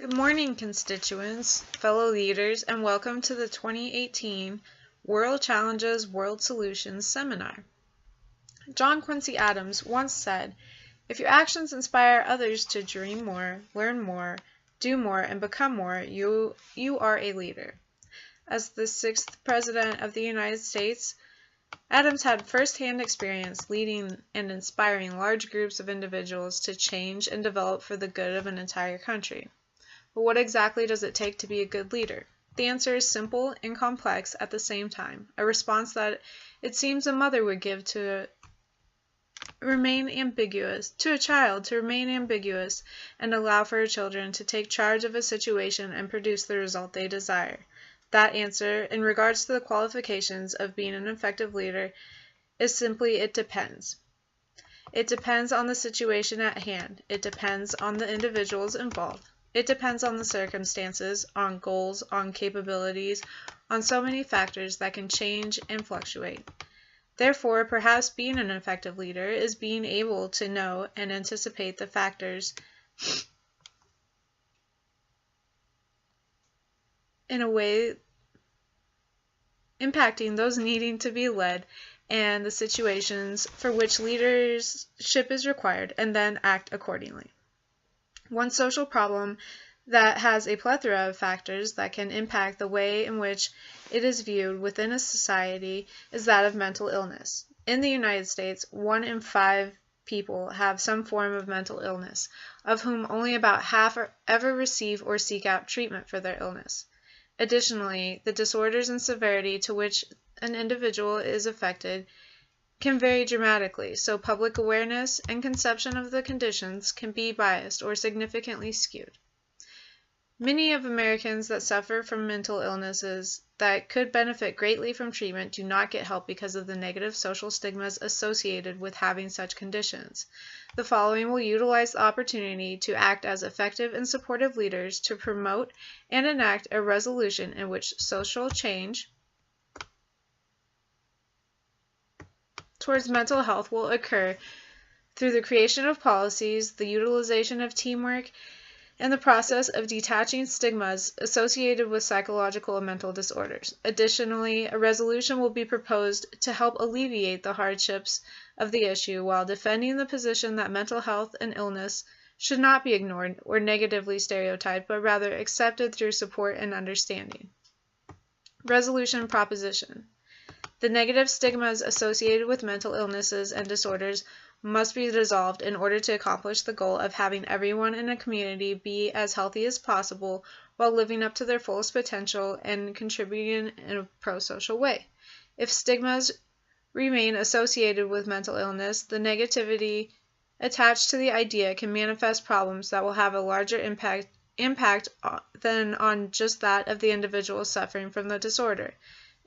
Good morning, constituents, fellow leaders, and welcome to the 2018 World Challenges, World Solutions seminar. John Quincy Adams once said, "If your actions inspire others to dream more, learn more, do more, and become more, you are a leader." As the 6th President of the United States, Adams had first-hand experience leading and inspiring large groups of individuals to change and develop for the good of an entire country. But what exactly does it take to be a good leader? The answer is simple and complex at the same time, a response that it seems a mother would give to a child to remain ambiguous and allow for her children to take charge of a situation and produce the result they desire. That answer, in regards to the qualifications of being an effective leader, is simply it depends. It depends on the situation at hand. It depends on the individuals involved. It depends on the circumstances, on goals, on capabilities, on so many factors that can change and fluctuate. Therefore, perhaps being an effective leader is being able to know and anticipate the factors in a way impacting those needing to be led and the situations for which leadership is required, and then act accordingly. One social problem that has a plethora of factors that can impact the way in which it is viewed within a society is that of mental illness. In the United States, 1 in 5 people have some form of mental illness, of whom only about half ever receive or seek out treatment for their illness. Additionally, the disorders and severity to which an individual is affected can vary dramatically, so public awareness and conception of the conditions can be biased or significantly skewed. Many of Americans that suffer from mental illnesses that could benefit greatly from treatment do not get help because of the negative social stigmas associated with having such conditions. The following will utilize the opportunity to act as effective and supportive leaders to promote and enact a resolution in which social change towards mental health will occur through the creation of policies, the utilization of teamwork, and the process of detaching stigmas associated with psychological and mental disorders. Additionally, a resolution will be proposed to help alleviate the hardships of the issue while defending the position that mental health and illness should not be ignored or negatively stereotyped, but rather accepted through support and understanding. Resolution proposition. The negative stigmas associated with mental illnesses and disorders must be dissolved in order to accomplish the goal of having everyone in a community be as healthy as possible while living up to their fullest potential and contributing in a pro-social way. If stigmas remain associated with mental illness, the negativity attached to the idea can manifest problems that will have a larger impact than on just that of the individual suffering from the disorder.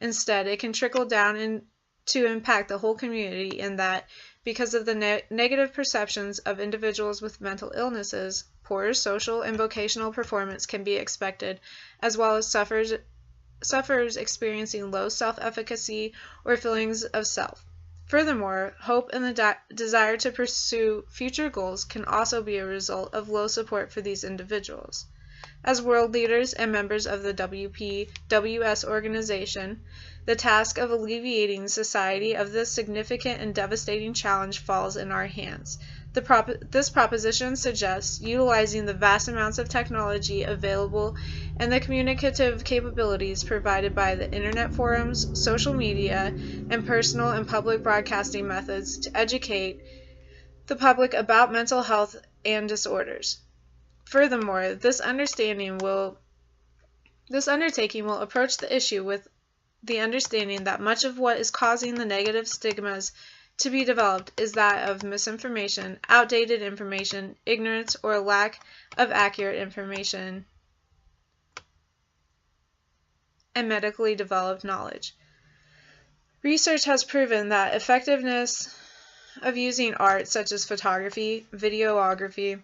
Instead, it can trickle down to impact the whole community in that, because of the negative perceptions of individuals with mental illnesses, poorer social and vocational performance can be expected, as well as sufferers experiencing low self-efficacy or feelings of self. Furthermore, hope and the desire to pursue future goals can also be a result of low support for these individuals. As world leaders and members of the WPWS organization, the task of alleviating society of this significant and devastating challenge falls in our hands. This proposition suggests utilizing the vast amounts of technology available and the communicative capabilities provided by the internet forums, social media, and personal and public broadcasting methods to educate the public about mental health and disorders. Furthermore, this undertaking will approach the issue with the understanding that much of what is causing the negative stigmas to be developed is that of misinformation, outdated information, ignorance, or lack of accurate information and medically developed knowledge. Research has proven that effectiveness of using art such as photography, videography,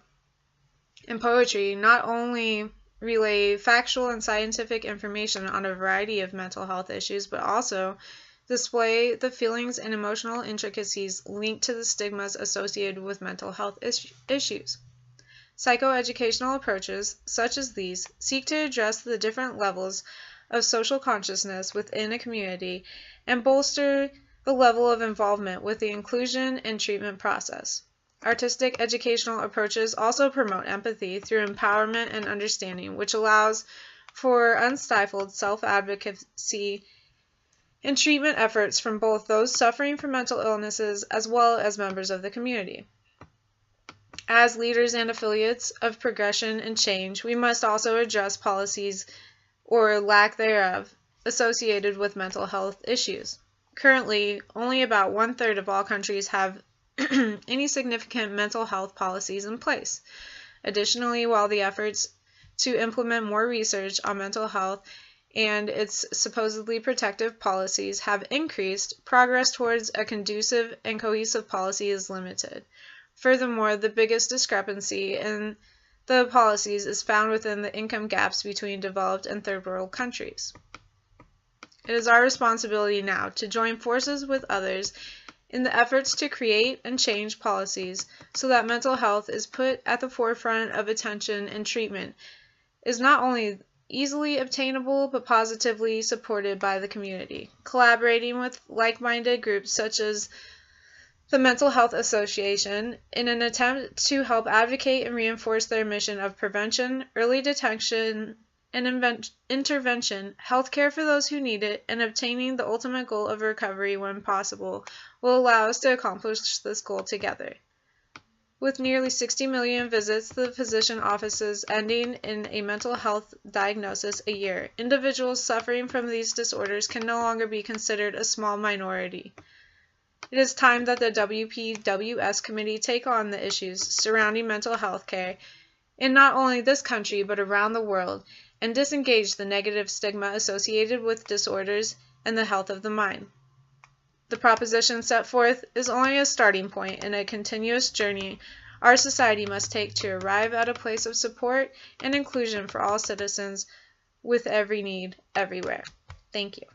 and poetry not only relay factual and scientific information on a variety of mental health issues, but also display the feelings and emotional intricacies linked to the stigmas associated with mental health issues. Psychoeducational approaches, such as these, seek to address the different levels of social consciousness within a community and bolster the level of involvement with the inclusion and treatment process. Artistic educational approaches also promote empathy through empowerment and understanding, which allows for unstifled self-advocacy and treatment efforts from both those suffering from mental illnesses as well as members of the community. As leaders and affiliates of progression and change, we must also address policies or lack thereof associated with mental health issues. Currently, only about 1/3 of all countries have any significant mental health policies in place. Additionally, while the efforts to implement more research on mental health and its supposedly protective policies have increased, progress towards a conducive and cohesive policy is limited. Furthermore, the biggest discrepancy in the policies is found within the income gaps between developed and third world countries. It is our responsibility now to join forces with others in the efforts to create and change policies so that mental health is put at the forefront of attention and treatment is not only easily obtainable but positively supported by the community. Collaborating with like-minded groups such as the Mental Health Association in an attempt to help advocate and reinforce their mission of prevention, early detection, and intervention, healthcare for those who need it, and obtaining the ultimate goal of recovery when possible will allow us to accomplish this goal together. With nearly 60 million visits to the physician offices ending in a mental health diagnosis a year, individuals suffering from these disorders can no longer be considered a small minority. It is time that the WPWS Committee take on the issues surrounding mental health care in not only this country but around the world and disengage the negative stigma associated with disorders and the health of the mind. The proposition set forth is only a starting point in a continuous journey our society must take to arrive at a place of support and inclusion for all citizens with every need everywhere. Thank you.